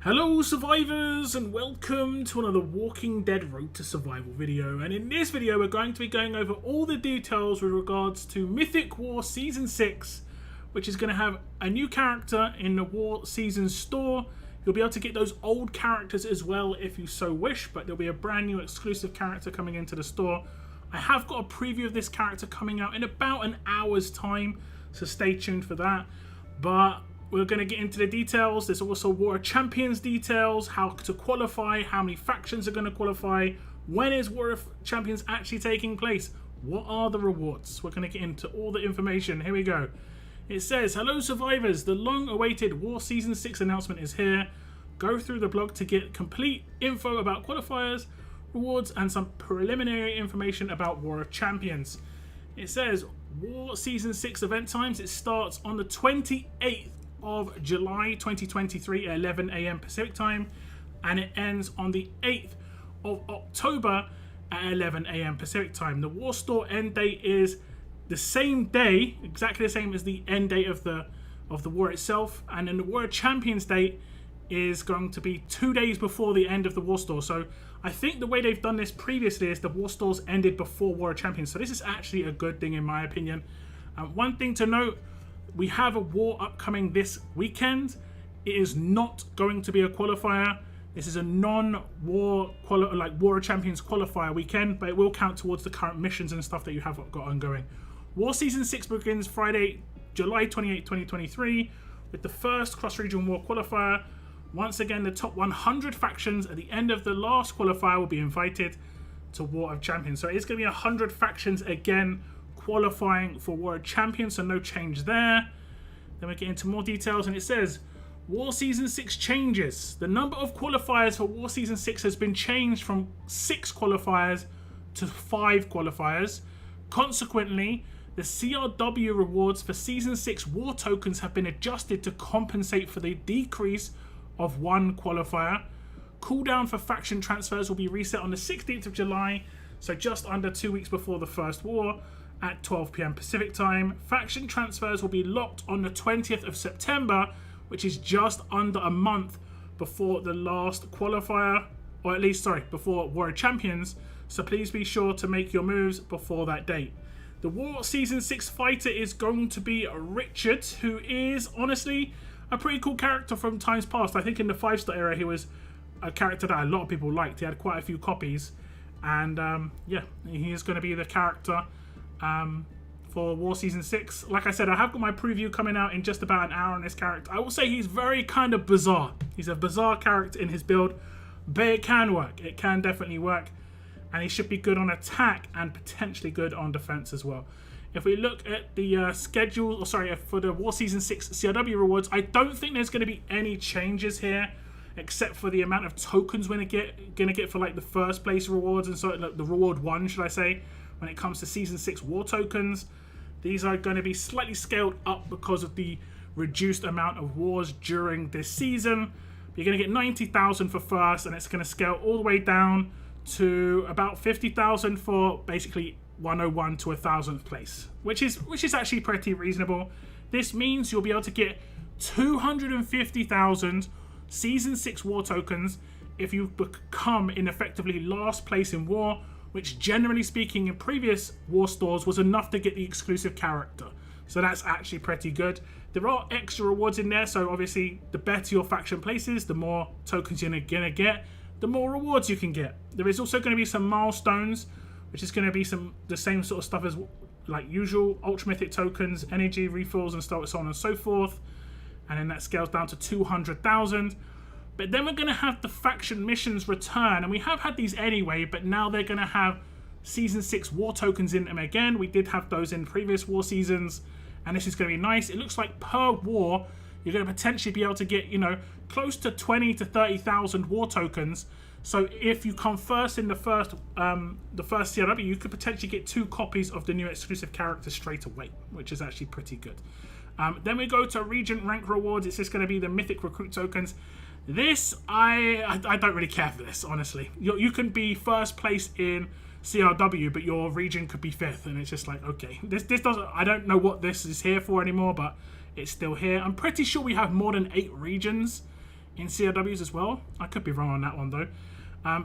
Hello survivors and welcome to another Walking Dead Road to Survival video, and in this video we're going to be going over all the details with regards to Mythic War Season 6, which is going to have a new character in the War Season store. You'll be able to get those old characters as well if you so wish, but there'll be a brand new exclusive character coming into the store. I have got a preview of this character coming out in about an hour's time, so stay tuned for that. But we're going to get into the details. There's also War of Champions details, how to qualify, how many factions are going to qualify, when is War of Champions actually taking place, what are the rewards. We're going to get into all the information. Here we go. It says, hello survivors, the long-awaited War Season 6 announcement is here. Go through the blog to get complete info about qualifiers, rewards, and some preliminary information about War of Champions. It says, War Season 6 event times, it starts on the 28th of July 2023 at 11 AM Pacific time, and it ends on the 8th of October at 11 AM Pacific time. The War Store end date is the same day, exactly the same as the end date of the war itself, and then the War of Champions date is going to be 2 days before the end of the War Store. So I think the way they've done this previously is the War Stores ended before War of Champions, so this is actually a good thing in my opinion. One thing to note, we have a war upcoming this weekend. It is not going to be a qualifier. This is a non-war War of Champions qualifier weekend, but it will count towards the current missions and stuff that you have got ongoing. War Season 6 begins Friday, July 28, 2023, with the first cross-region war qualifier. Once again, the top 100 factions at the end of the last qualifier will be invited to War of Champions. So it's going to be 100 factions again qualifying for War of Champions, so no change there. Then we get into more details, and it says War Season 6 changes. The number of qualifiers for War Season 6 has been changed from 6 qualifiers to 5 qualifiers. Consequently, the CRW rewards for Season 6 war tokens have been adjusted to compensate for the decrease of 1 qualifier. Cooldown for faction transfers will be reset on the 16th of July, so just under 2 weeks before the first war, at 12 PM Pacific time. Faction transfers will be locked on the 20th of September, which is just under a month before the last qualifier, or at least, sorry, before War of Champions, so please be sure to make your moves before that date. The War Season 6 fighter is going to be Richard, who is honestly a pretty cool character from times past. I think in the 5-star era he was a character that a lot of people liked. He had quite a few copies, and yeah, he is going to be the character for War Season 6. Like I said, I have got my preview coming out in just about an hour on this character. I will say he's very kind of bizarre. He's a bizarre character in his build, but it can work. It can definitely work, and he should be good on attack and potentially good on defense as well. If we look at the schedule, or sorry, for the War Season 6 CRW rewards, I don't think there's going to be any changes here, except for the amount of tokens we're gonna get for like the first place rewards, and so like the reward 1, should I say. When it comes to Season 6 war tokens, these are going to be slightly scaled up because of the reduced amount of wars during this season. You're going to get 90,000 for first, and it's going to scale all the way down to about 50,000 for basically 101 to 1,000th place, which is actually pretty reasonable. This means you'll be able to get 250,000 Season 6 war tokens if you become in effectively last place in war, which generally speaking in previous war stores was enough to get the exclusive character. So that's actually pretty good. There are extra rewards in there, so obviously the better your faction places, the more tokens you're gonna get, the more rewards you can get. There is also going to be some milestones, which is going to be the same sort of stuff as like usual, ultra mythic tokens, energy refills, and so on and so forth. And then that scales down to 200,000. But then we're going to have the faction missions return, and we have had these anyway, but now they're going to have Season 6 war tokens in them again. We did have those in previous war seasons, and this is going to be nice. It looks like per war, you're going to potentially be able to get, you know, close to 20 to 30,000 war tokens. So if you come first in the first CRW, you could potentially get 2 copies of the new exclusive character straight away, which is actually pretty good. Then we go to Regent rank rewards. It's just going to be the Mythic recruit tokens. This, I don't really care for this, honestly. You can be first place in CRW, but your region could be 5th, and it's just like, okay, this doesn't, I don't know what this is here for anymore, but it's still here. I'm pretty sure we have more than 8 regions in CRWs as well. I could be wrong on that one though.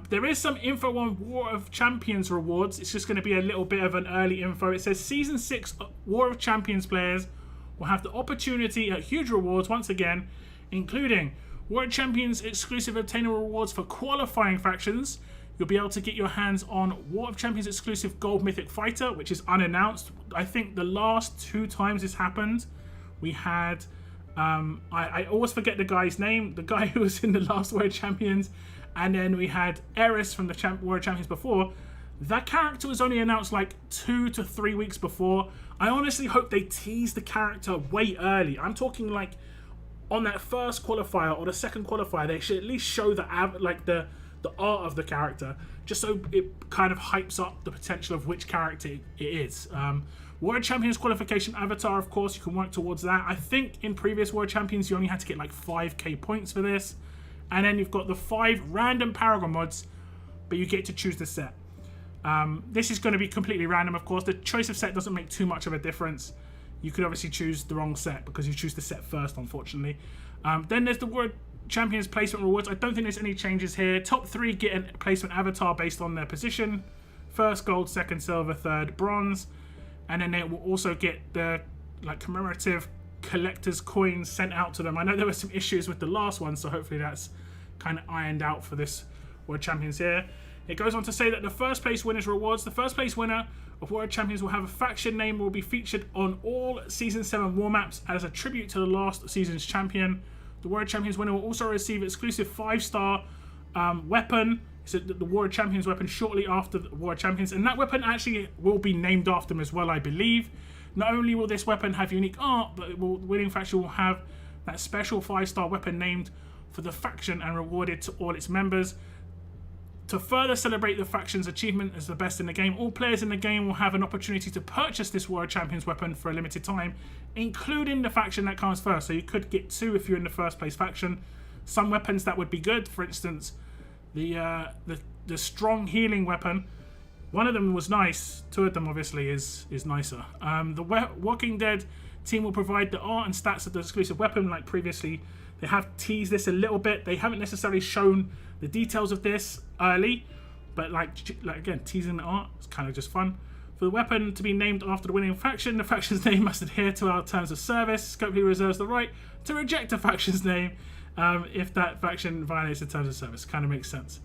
There is some info on War of Champions rewards. It's just going to be a little bit of an early info. It says Season 6 War of Champions players will have the opportunity at huge rewards once again, including War of Champions exclusive obtainer rewards for qualifying factions. You'll be able to get your hands on War of Champions exclusive Gold Mythic Fighter, which is unannounced. I think the last 2 times this happened, we had... I always forget the guy's name, the guy who was in the last War of Champions, and then we had Eris from the War of Champions before. That character was only announced like 2 to 3 weeks before. I honestly hope they tease the character way early. I'm talking like on that first qualifier or the second qualifier, they should at least show the art of the character, just so it kind of hypes up the potential of which character it is. War of Champions qualification avatar, of course, you can work towards that. I think in previous War of Champions, you only had to get like 5k points for this. And then you've got the 5 random Paragon mods, but you get to choose the set. This is going to be completely random, of course. The choice of set doesn't make too much of a difference. You could obviously choose the wrong set because you choose the set first, unfortunately. Then there's the War of Champions placement rewards. I don't think there's any changes here. Top 3 get a placement avatar based on their position. First gold, second silver, third bronze. And then they will also get the commemorative collector's coins sent out to them. I know there were some issues with the last one, so hopefully that's kind of ironed out for this World Champions here. It goes on to say that the first place winners rewards. The first place winner of World Champions will have a faction name will be featured on all Season 7 war maps as a tribute to the last season's champion. The World Champions winner will also receive exclusive 5-star weapon. So the War of Champions weapon shortly after the War of Champions, and that weapon actually will be named after them as well, I believe. Not only will this weapon have unique art, but the winning faction will have that special 5-star weapon named for the faction and rewarded to all its members. To further celebrate the faction's achievement as the best in the game, all players in the game will have an opportunity to purchase this War of Champions weapon for a limited time, including the faction that comes first. So you could get 2 if you're in the first place faction. Some weapons that would be good, for instance, the strong healing weapon. One of them was nice. 2 of them obviously is nicer. The Walking Dead team will provide the art and stats of the exclusive weapon like previously. They have teased this a little bit. They haven't necessarily shown the details of this early, but like again, teasing the art is kind of just fun. For the weapon to be named after the winning faction, the faction's name must adhere to our terms of service. Scopely reserves the right to reject a faction's name if that faction violates the terms of service. Kind of makes sense.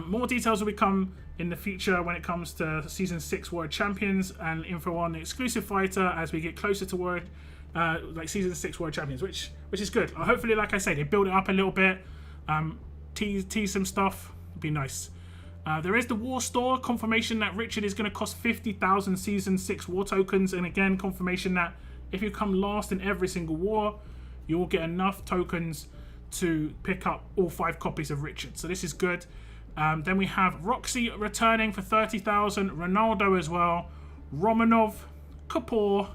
More details will become in the future when it comes to Season 6 War of Champions and info on the exclusive fighter as we get closer to Season 6 War of Champions, which is good. Hopefully, like I say, they build it up a little bit, tease some stuff. It'd be nice. There is the War Store, confirmation that Richard is going to cost 50,000 Season 6 War tokens, and again, confirmation that if you come last in every single war, you will get enough tokens to pick up all 5 copies of Richard. So this is good. Then we have Roxy returning for 30,000, Ronaldo as well, Romanov, Kapoor,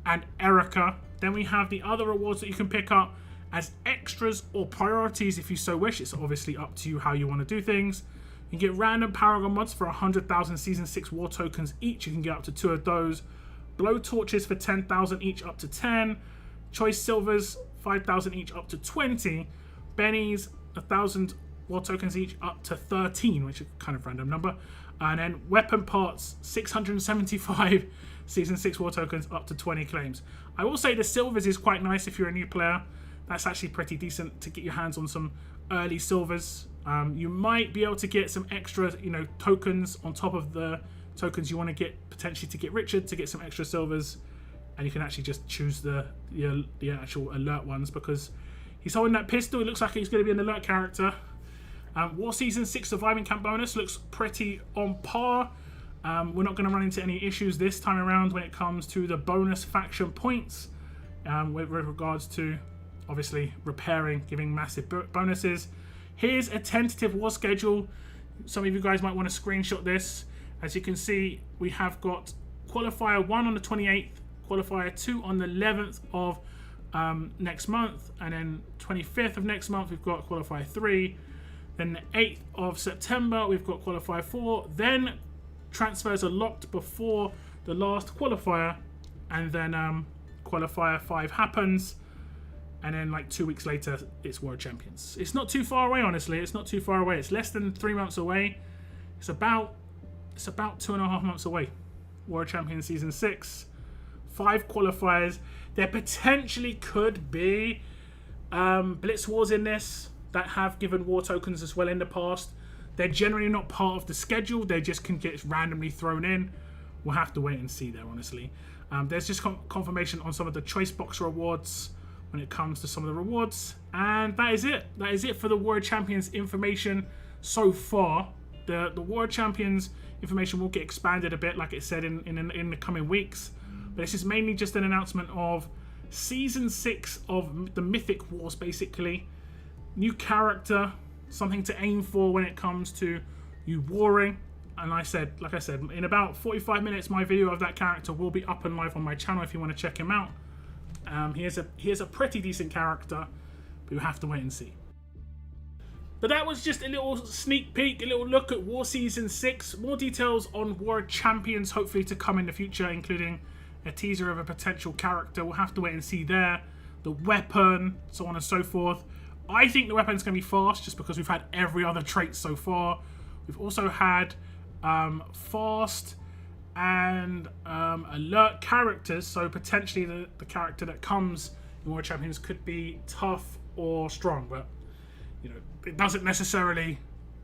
and Erica. Then we have the other rewards that you can pick up as extras or priorities if you so wish. It's obviously up to you how you want to do things. You can get random Paragon mods for 100,000 Season 6 War tokens each. You can get up to 2 of those. Blow torches for 10,000 each, up to 10. Choice silvers, 5,000 each, up to 20. Bennies, 1,000 War tokens each, up to 13, which is kind of a random number. And then weapon parts, 675 Season 6 War tokens, up to 20 claims. I will say the silvers is quite nice if you're a new player. That's actually pretty decent to get your hands on some early silvers. You might be able to get some extra, tokens on top of the tokens you want to get potentially to get Richard, to get some extra silvers, and you can actually just choose the actual alert ones because he's holding that pistol. It looks like he's going to be an alert character. War Season 6 Surviving Camp bonus looks pretty on par. We're not going to run into any issues this time around when it comes to the bonus faction points with regards to obviously repairing, giving massive bonuses. Here's a tentative war schedule. Some of you guys might want to screenshot this. As you can see, we have got Qualifier 1 on the 28th, Qualifier 2 on the 11th of next month, and then 25th of next month we've got Qualifier 3. Then the 8th of September we've got Qualifier 4. Then transfers are locked before the last qualifier, and then Qualifier 5 happens. and then like 2 weeks later it's World Champions. It's not too far away, honestly. It's not too far away. It's less than 3 months away. It's about 2.5 months away. World Champions Season 6. 5 qualifiers. There potentially could be Blitz Wars in this that have given war tokens as well in the past. They're generally not part of the schedule. They just can get randomly thrown in. We'll have to wait and see there, honestly. There's just confirmation on some of the choice box rewards when it comes to some of the rewards. And that is it. That is it for the World Champions information so far. The World Champions information will get expanded a bit, like it said, in the coming weeks. But this is mainly just an announcement of Season 6 of the Mythic Wars, basically. New character, something to aim for when it comes to you warring. And like I said, in about 45 minutes, my video of that character will be up and live on my channel if you want to check him out. He is a pretty decent character, but you have to wait and see. But that was just a little sneak peek, a little look at War Season 6. More details on World Champions hopefully to come in the future, including a teaser of a potential character. We'll have to wait and see there. The weapon, so on and so forth. I think the weapon's going to be fast just because we've had every other trait so far. We've also had fast and alert characters, so potentially the character that comes in World Champions could be tough or strong, but you know, it doesn't necessarily,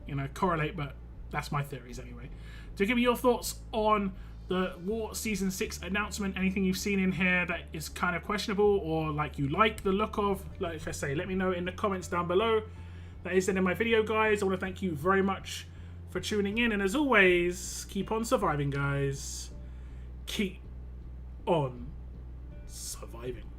you know, correlate, but that's my theories anyway. Do give me your thoughts on the War Season 6 announcement. Anything you've seen in here that is kind of questionable or like you like the look of, like I say, let me know in the comments down below. That is the end of my video, guys. I want to thank you very much for tuning in, and as always, keep on surviving, guys. Keep on surviving.